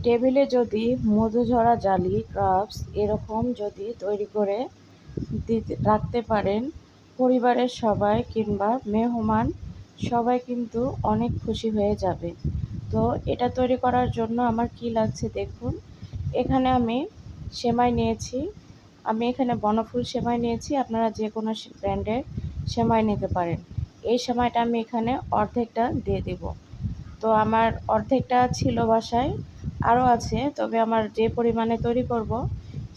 টেবিলে যদি মধুঝরা জালি ক্রাফটস এরকম যদি তৈরি করে রাখতে পারেন, পরিবারের সবাই কিংবা মেহমান সবাই কিন্তু অনেক খুশি হয়ে যাবে। তো এটা তৈরি করার জন্য আমার কি লাগছে দেখুন। এখানে আমি সেমাই নিয়েছি। আমি এখানে বনফুল সেমাই নিয়েছি, আপনারা যে কোনো ব্র্যান্ডের সেমাই নিতে পারেন। এই সেমাইটা আমি এখানে অর্ধেকটা দিয়ে দেব। তো আমার অর্ধেকটা ছিল বাসায়, আরও আছে, তবে আমার যে পরিমাণে তৈরি করব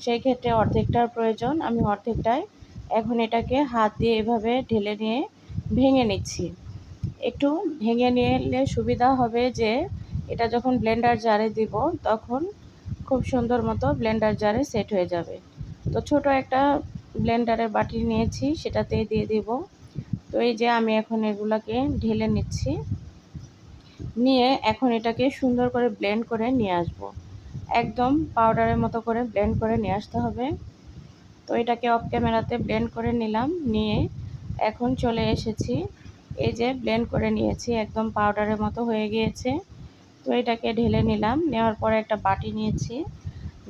সেই ক্ষেত্রে অর্ধেকটার প্রয়োজন। আমি অর্ধেকটায় এখন এটাকে হাত দিয়ে এভাবে ঢেলে নিয়ে ভেঙে নিচ্ছি। একটু ভেঙে নিলে সুবিধা হবে যে এটা যখন ব্লেন্ডার জারে দিব তখন খুব সুন্দর মতো ব্লেন্ডার জারে সেট হয়ে যাবে। তো ছোট একটা ব্লেন্ডারের বাটি নিয়েছি, সেটাতেই দিয়ে দিব। তো এই যে আমি এখন এগুলাকে ঢেলে নিচ্ছি, নিয়ে এখন এটাকে সুন্দর করে ব্লেন্ড করে নিয়ে আসব। একদম পাউডারের মতো করে ব্লেন্ড করে নিয়ে আসতে হবে। তো এটাকে অফ ক্যামেরাতে ব্লেন্ড করে নিলাম, নিয়ে এখন চলে এসেছি। এই যে ব্লেন্ড করে নিয়েছি, একদম পাউডারের মতো হয়ে গিয়েছে। তো এটাকে ঢেলে নিলাম, নেওয়ার পরে একটা বাটি নিয়েছি,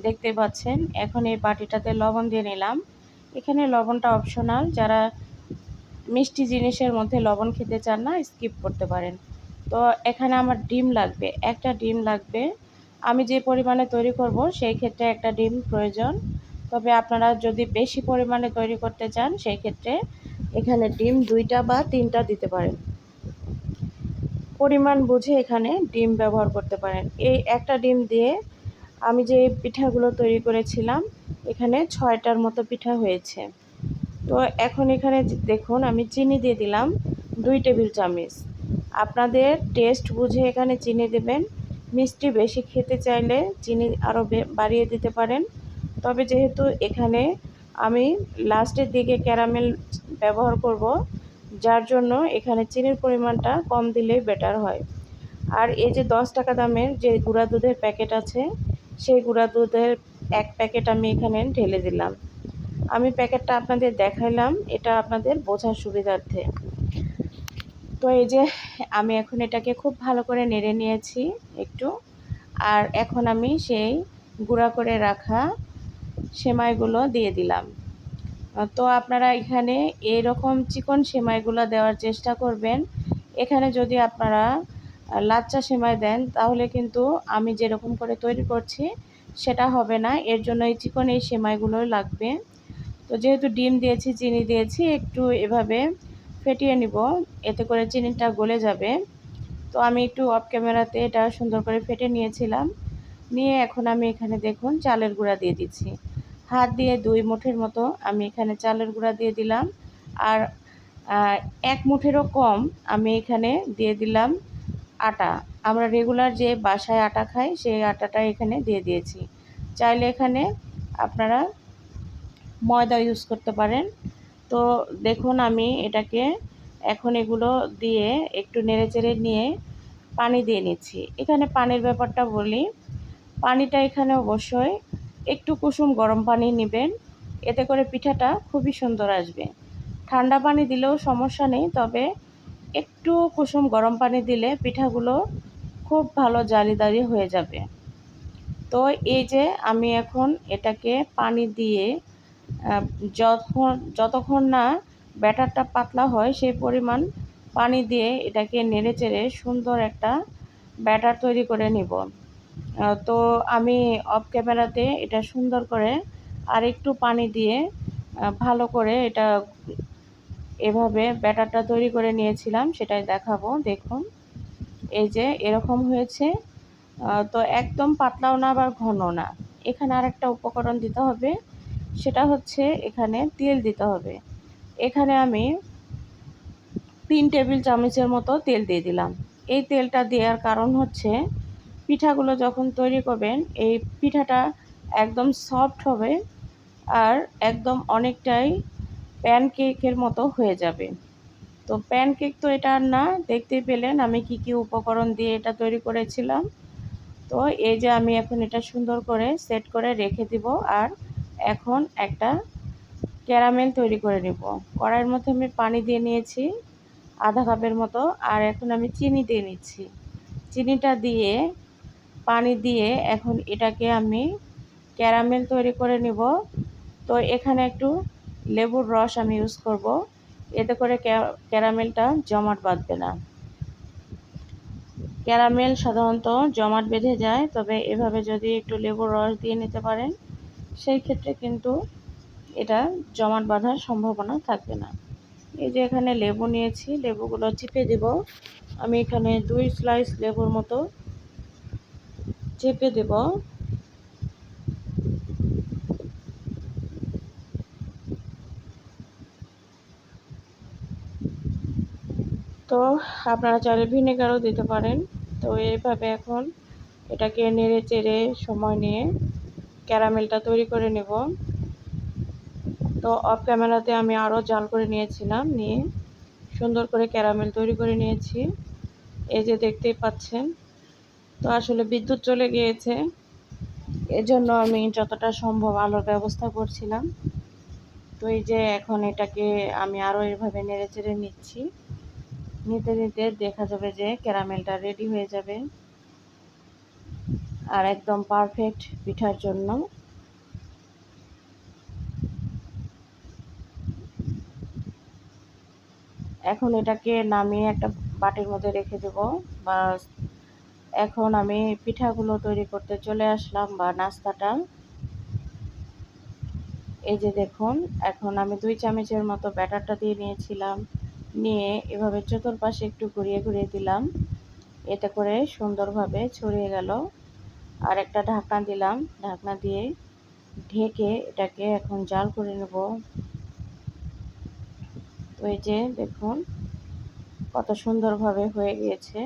দেখতে পাচ্ছেন। এখন এই বাটিটাতে লবণ দিয়ে নিলাম। এখানে লবণটা অপশনাল, যারা মিষ্টি জিনিসের মধ্যে লবণ খেতে চান না স্কিপ করতে পারেন। তো এখানে আমার ডিম লাগবে, একটা ডিম লাগবে। আমি যে পরিমাণে তৈরি করব সেই ক্ষেত্রে একটা ডিম প্রয়োজন। তবে আপনারা যদি বেশি পরিমাণে তৈরি করতে চান সেই ক্ষেত্রে এখানে ডিম 2টা বা 3টা দিতে পারেন। পরিমাণ বুঝে এখানে ডিম ব্যবহার করতে পারেন। এই একটা ডিম দিয়ে আমি যে পিঠাগুলো তৈরি করেছিলাম এখানে 6টার মতো পিঠা হয়েছে। তো এখন এখানে দেখুন আমি চিনি দিয়ে দিলাম 2 টেবিল চামচ। আপনাদের টেস্ট বুঝে এখানে চিনি দেবেন। মিষ্টি বেশি খেতে চাইলে চিনি আরও বাড়িয়ে দিতে পারেন। তবে যেহেতু এখানে আমি লাস্টের দিকে ক্যারামেল ব্যবহার করব, যার জন্য এখানে চিনির পরিমাণটা কম দিলেই বেটার হয়। আর এই যে 10 টাকা দামের যে গুঁড়া দুধের প্যাকেট আছে সেই গুঁড়া দুধের 1 প্যাকেট আমি এখানে ঢেলে দিলাম। আমি প্যাকেটটা আপনাদের দেখাইলাম, এটা আপনাদের বোঝার সুবিধার্থে। তো এই যে আমি এখন এটাকে খুব ভালো করে নেড়ে নিয়েছি একটু। আর এখন আমি সেই গুঁড়া করে রাখা সেমাইগুলো দিয়ে দিলাম। তো আপনারা এখানে এরকম চিকন সেমাইগুলো দেওয়ার চেষ্টা করবেন। এখানে যদি আপনারা লাচ্চা সেমাই দেন তাহলে কিন্তু আমি যেরকম করে তৈরি করছি সেটা হবে না, এর জন্য এই চিকন এই সেমাইগুলোই লাগবে। তো যেহেতু ডিম দিয়েছি, চিনি দিয়েছি, একটু এভাবে ফেটিয়ে নিব, এতে করে চিনিটা গলে যাবে। তো আমি একটু অফ ক্যামেরাতে এটা সুন্দর করে ফেটে নিয়েছিলাম, নিয়ে এখন আমি এখানে দেখুন চালের গুঁড়া দিয়ে দিচ্ছি। হাত দিয়ে 2 মুঠের মতো আমি এখানে চালের গুঁড়া দিয়ে দিলাম। আর 1 মুঠেরও কম আমি এখানে দিয়ে দিলাম আটা। আমরা রেগুলার যে বাসায় আটা খাই সেই আটাটা এখানে দিয়ে দিয়েছি। চাইলে এখানে আপনারা ময়দা ইউজ করতে পারেন। তো দেখুন আমি এটাকে এখন এগুলো দিয়ে একটু নেড়েচেড়ে নিয়ে পানি দিয়ে নিচ্ছি। এখানে পানির ব্যাপারটা বলি, পানিটা এখানে অবশ্যই একটু কুসুম গরম পানি নেবেন, এতে করে পিঠাটা খুবই সুন্দর আসবে। ঠান্ডা পানি দিলেও সমস্যা নেই, তবে একটু কুসুম গরম পানি দিলে পিঠাগুলো খুব ভালো জালিদারি হয়ে যাবে। তো এই যে আমি এখন এটাকে পানি দিয়ে যতক্ষণ না ব্যাটারটা পাতলা হয় সেই পরিমাণ পানি দিয়ে এটাকে নেড়েচেড়ে সুন্দর একটা ব্যাটার তৈরি করে নিব। তো আমি অফ ক্যামেরাতে এটা সুন্দর করে আর একটু পানি দিয়ে ভালো করে এটা এভাবে ব্যাটারটা তৈরি করে নিয়েছিলাম, সেটাই দেখাবো। দেখুন এই যে এরকম হয়েছে। তো একদম পাতলাও না আবার ঘন না। এখানে আরেকটা উপকরণ দিতে হবে, সেটা হচ্ছে এখানে তেল দিতে হবে। এখানে আমি 3 টেবিল চামচের মতো তেল দিয়ে দিলাম। এই তেলটা দেওয়ার কারণ হচ্ছে পিঠাগুলো যখন তৈরি করবেন এই পিঠাটা একদম সফট হবে আর একদম অনেকটাই প্যানকেকের মতো হয়ে যাবে। তো প্যানকেক তো এটা আর না, দেখতেই পেলেন আমি কি কি উপকরণ দিয়ে এটা তৈরি করেছিলাম। তো এই যে আমি এখন এটা সুন্দর করে সেট করে রেখে দিব। আর এখন একটা ক্যারামেল তৈরি করে নেব। কড়াইয়ের মধ্যে আমি পানি দিয়ে নিয়েছি আধা কাপের মতো, আর এখন আমি চিনি দিয়ে নিচ্ছি। চিনিটা দিয়ে পানি দিয়ে এখন এটাকে আমি ক্যারামেল তৈরি করে নিব। তো এখানে একটু লেবুর রস আমি ইউজ করব, এতে করে ক্যারামেলটা জমাট বাঁধবে না। ক্যারামেল সাধারণত জমাট বেঁধে যায়, তবে এভাবে যদি একটু লেবুর রস দিয়ে নিতে পারেন সেই ক্ষেত্রে কিন্তু এটা জমাট বাঁধার সম্ভাবনা থাকবে না। এই যে এখানে লেবু নিয়েছি, লেবুগুলো চিপে দেব। আমি এখানে 2 স্লাইস লেবুর মতো চেপে দেব। তো আপনারা চাইলে ভিনেগারও দিতে পারেন। তো এইভাবে এখন এটাকে নেড়ে চেড়ে সময় নিয়ে ক্যারামেলটা তৈরি করে নেব। তো অফ ক্যামেরাতে আমি আরও জাল করে নিয়েছিলাম, নিয়ে সুন্দর করে ক্যারামেল তৈরি করে নিয়েছি। এই যে দেখতেই পাচ্ছেন। তো আসলে বিদ্যুৎ চলে গিয়েছে, এজন্য আমি যতটা সম্ভব আলোর ব্যবস্থা করছিলাম। তো এই যে এখন এটাকে আমি আরও এভাবে নেড়ে চেড়ে নিচ্ছি। নিতে নিতে দেখা যাবে যে ক্যারামেলটা রেডি হয়ে যাবে আর একদম পারফেক্ট পিঠার জন্য। এখন এটাকে নামিয়ে একটা বাটির মধ্যে রেখে দেব। বা এখন আমি পিঠাগুলো তৈরি করতে চলে আসলাম, বা নাস্তাটা। এই যে দেখুন, এখন আমি 2 চামচের মতো ব্যাটারটা দিয়ে নিয়েছিলাম, নিয়ে এভাবে চতুর্পাশে একটু ঘুরিয়ে ঘুরিয়ে দিলাম, এতে করে সুন্দরভাবে ছড়িয়ে গেল। আর একটা ঢাকনা দিলাম, ঢাকনা দিয়ে ঢেকে এটাকে এখন জাল করে নেব। তো এই যে দেখুন কত সুন্দরভাবে হয়ে গিয়েছে।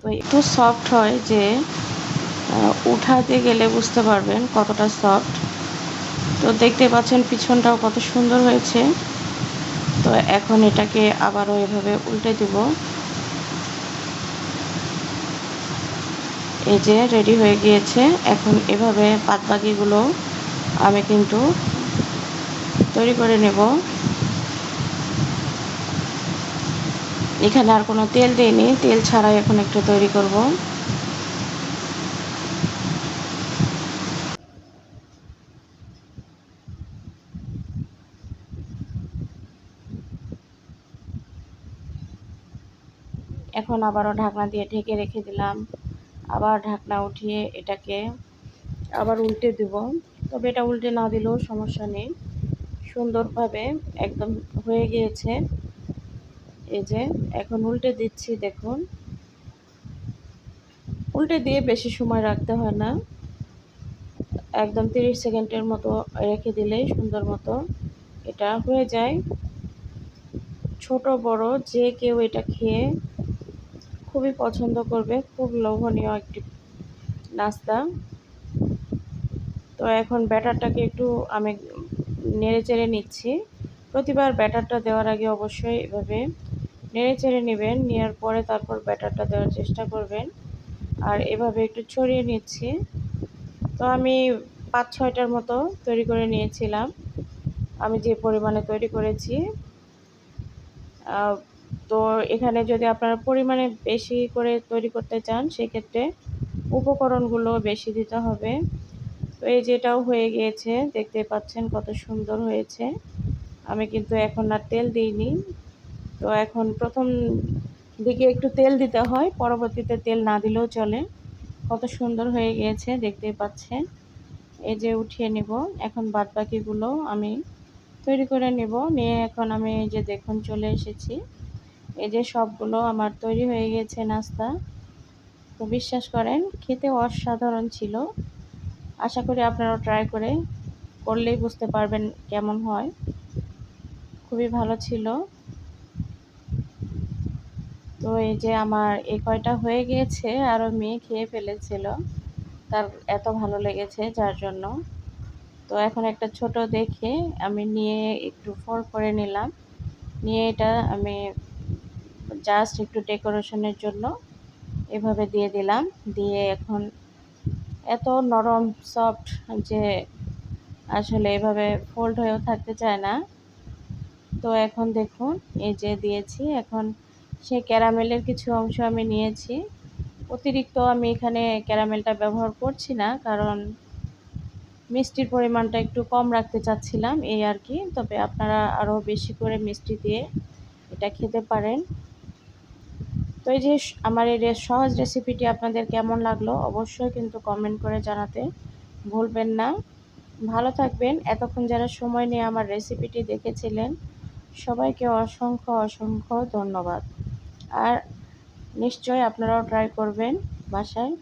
তো একটু সফট হয়, যে উঠাতে গেলে বুঝতে পারবেন কতটা সফট। তো দেখতে পাচ্ছেন পিছনটাও কত সুন্দর হয়েছে। তো এখন এটাকে আবারও এভাবে উল্টে দিব। এই যে রেডি হয়ে গিয়েছে। এখন এভাবে বাদবাকিগুলো আমি কিন্তু তৈরি করে নেব। এখানে আর কোনো তেল দিইনি, তেল ছাড়াই এখন একটু তৈরি করব। এখন আবারও ঢাকনা দিয়ে ঢেকে রেখে দিলাম। আবার ঢাকনা উঠিয়ে এটাকে আবার উল্টে দেব। তবে এটা উল্টে না দিলেও সমস্যা নেই, সুন্দরভাবে একদম হয়ে গিয়েছে। এই যে এখন উল্টে দিচ্ছি, দেখুন। উল্টে দিয়ে বেশি সময় রাখতে হয় না, একদম 30 সেকেন্ডের মতো রেখে দিলেই সুন্দর মতো এটা হয়ে যায়। ছোট বড় যে কেউ এটা খেয়ে খুবই পছন্দ করবে, খুব লোভনীয় একটি নাস্তা। তো এখন ব্যাটারটাকে একটু আমি নেড়ে চেড়ে নিচ্ছি। প্রতিবার ব্যাটারটা দেওয়ার আগে অবশ্যই এভাবে নেড়ে চেড়ে নেবেন, নেওয়ার পরে তারপর ব্যাটারটা দেওয়ার চেষ্টা করবেন। আর এভাবে একটু ছড়িয়ে নিচ্ছি। তো আমি 5-6টার মতো তৈরি করে নিয়েছিলাম, আমি যে পরিমাণে তৈরি করেছি। তো এখানে যদি আপনারা পরিমাণে বেশি করে তৈরি করতে চান, সেক্ষেত্রে উপকরণগুলো বেশি দিতে হবে। তো এই যেটাও হয়ে গিয়েছে, দেখতে পাচ্ছেন কত সুন্দর হয়েছে। আমি কিন্তু এখন আর তেল দিইনি। তো এখন প্রথম দিকে একটু তেল দিতে হয়, পরবর্তীতে তেল না দিলেও চলে। কত সুন্দর হয়ে গিয়েছে দেখতেই পাচ্ছেন। এই যে উঠিয়ে নেব। এখন বাদবাকিগুলো আমি তৈরি করে নেব, নিয়ে এখন আমি এই যে দেখুন চলে এসেছি। এই যে সবগুলো আমার তৈরি হয়ে গেছে নাস্তা। তো বিশ্বাস করেন খেতে অসাধারণ ছিল। আশা করি আপনারাও ট্রাই করলেই বুঝতে পারবেন কেমন হয়। খুবই ভালো ছিল। তো এই যে আমার এই কয়টা হয়ে গিয়েছে, আরও মেয়ে খেয়ে ফেলেছিল, তার এত ভালো লেগেছে যার জন্য। তো এখন একটা ছোট দেখে আমি নিয়ে একটু করে নিলাম, নিয়ে এটা আমি জাস্ট একটু ডেকোরেশনের জন্য এভাবে দিয়ে দিলাম। দিয়ে এখন এত নরম সফট যে আসলে এভাবে ফোল্ড হয়েও থাকতে চায় না। তো এখন দেখুন এই যে দিয়েছি, এখন সেই ক্যারামেলের কিছু অংশ আমি নিয়েছি। অতিরিক্ত আমি এখানে ক্যারামেলটা ব্যবহার করছি না, কারণ মিষ্টির পরিমাণটা একটু কম রাখতে চাচ্ছিলাম, এই আর কি। তবে আপনারা আরও বেশি করে মিষ্টি দিয়ে এটা খেতে পারেন। তো এই যে আমার এই সহজ রেসিপিটি আপনাদের কেমন লাগলো অবশ্যই কিন্তু কমেন্ট করে জানাতে ভুলবেন না। ভালো থাকবেন। এতক্ষণ যারা সময় নিয়ে আমার রেসিপিটি দেখেছিলেন সবাইকে অসংখ্য অসংখ্য ধন্যবাদ। আর নিশ্চয়ই আপনারাও ট্রাই করবেন বাসায়।